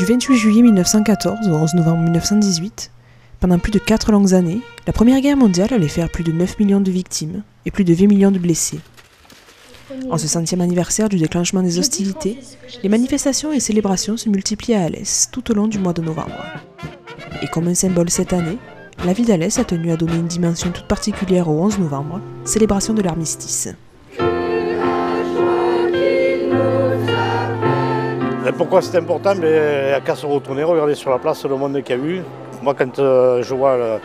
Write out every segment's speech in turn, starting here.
Du 28 juillet 1914 au 11 novembre 1918, pendant plus de 4 longues années, la Première Guerre mondiale allait faire plus de 9 millions de victimes et plus de 20 millions de blessés. En ce 100e anniversaire du déclenchement des hostilités, les manifestations et célébrations se multiplient à Alès tout au long du mois de novembre. Et comme un symbole cette année, la ville d'Alès a tenu à donner une dimension toute particulière au 11 novembre, célébration de l'armistice. Et pourquoi c'est important? Il n'y a qu'à se retourner, regarder sur la place le monde qu'il y a eu. Moi, quand je vois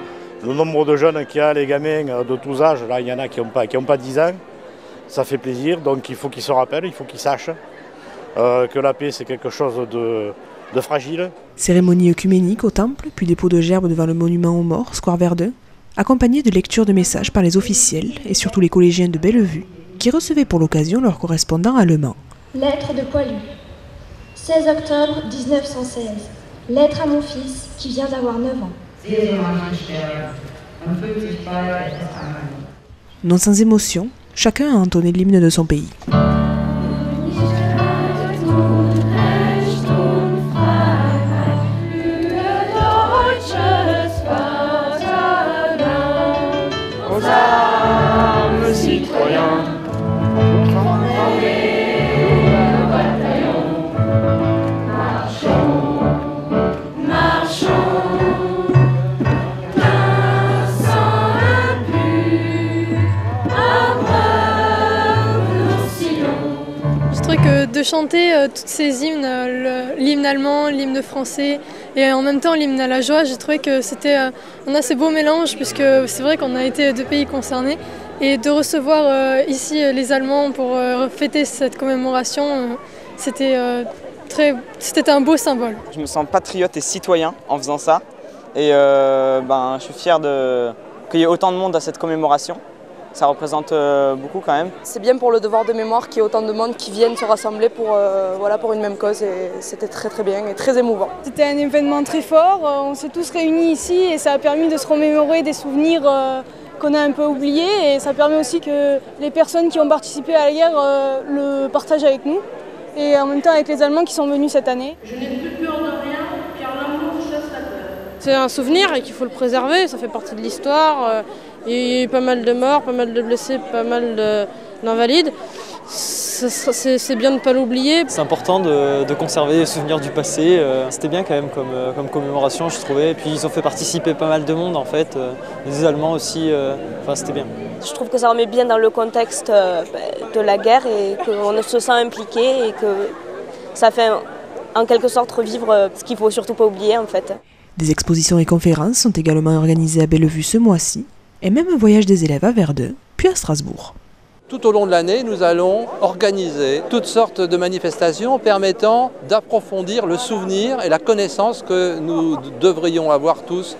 le nombre de jeunes qu'il y a, les gamins de tous âges, là, il y en a qui n'ont pas 10 ans, ça fait plaisir. Donc il faut qu'ils se rappellent, il faut qu'ils sachent que la paix, c'est quelque chose de fragile. Cérémonie œcuménique au temple, puis dépôt de gerbes devant le monument aux morts, square Verdun, accompagné de lectures de messages par les officiels et surtout les collégiens de Bellevue, qui recevaient pour l'occasion leur correspondant allemand. Lettre de Poilu. 16 octobre 1916. Lettre à mon fils qui vient d'avoir 9 ans. Non sans émotion, chacun a entonné l'hymne de son pays. Je trouvais que de chanter toutes ces hymnes, l'hymne allemand, l'hymne français et en même temps l'hymne à la joie, j'ai trouvé que c'était un assez beau mélange puisque c'est vrai qu'on a été deux pays concernés et de recevoir ici les Allemands pour fêter cette commémoration, c'était un beau symbole. Je me sens patriote et citoyen en faisant ça et je suis fier qu'il y ait autant de monde à cette commémoration. Ça représente beaucoup quand même. C'est bien pour le devoir de mémoire qu'il y ait autant de monde qui viennent se rassembler pour une même cause et c'était très bien et très émouvant. C'était un événement très fort, on s'est tous réunis ici et ça a permis de se remémorer des souvenirs qu'on a un peu oubliés et ça permet aussi que les personnes qui ont participé à la guerre le partagent avec nous et en même temps avec les Allemands qui sont venus cette année. Je n'ai plus peur de rien car l'amour chasse la peur. C'est un souvenir et qu'il faut le préserver, ça fait partie de l'histoire. Il y a eu pas mal de morts, pas mal de blessés, pas mal d'invalides. C'est bien de ne pas l'oublier. C'est important de conserver les souvenirs du passé. C'était bien quand même comme commémoration, je trouvais. Et puis ils ont fait participer pas mal de monde en fait, les Allemands aussi. C'était bien. Je trouve que ça remet bien dans le contexte de la guerre et qu'on se sent impliqué et que ça fait en quelque sorte revivre ce qu'il ne faut surtout pas oublier en fait. Des expositions et conférences sont également organisées à Bellevue ce mois-ci. Et même un voyage des élèves à Verdun, puis à Strasbourg. Tout au long de l'année, nous allons organiser toutes sortes de manifestations permettant d'approfondir le souvenir et la connaissance que nous devrions avoir tous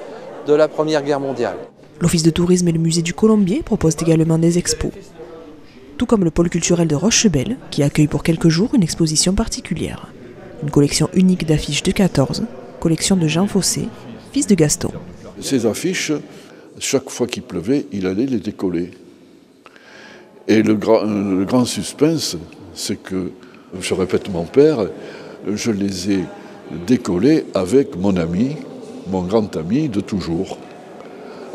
de la Première Guerre mondiale. L'Office de tourisme et le musée du Colombier proposent également des expos, tout comme le pôle culturel de Rochebelle, qui accueille pour quelques jours une exposition particulière. Une collection unique d'affiches de 14, collection de Jean Fossé, fils de Gaston. Ces affiches, chaque fois qu'il pleuvait, il allait les décoller. Et le grand suspense, c'est que, je répète mon père, je les ai décollés avec mon ami, mon grand ami de toujours.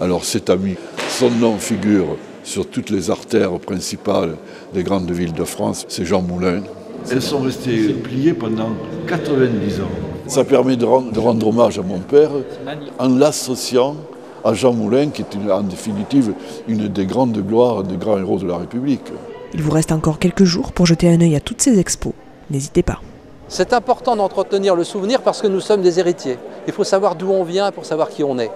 Alors cet ami, son nom figure sur toutes les artères principales des grandes villes de France, c'est Jean Moulin. Elles sont restées pliées pendant 90 ans. Ça permet de rendre hommage à mon père en l'associant à Jean Moulin, qui est en définitive une des grandes gloires, des grands héros de la République. Il vous reste encore quelques jours pour jeter un œil à toutes ces expos. N'hésitez pas. C'est important d'entretenir le souvenir parce que nous sommes des héritiers. Il faut savoir d'où on vient pour savoir qui on est.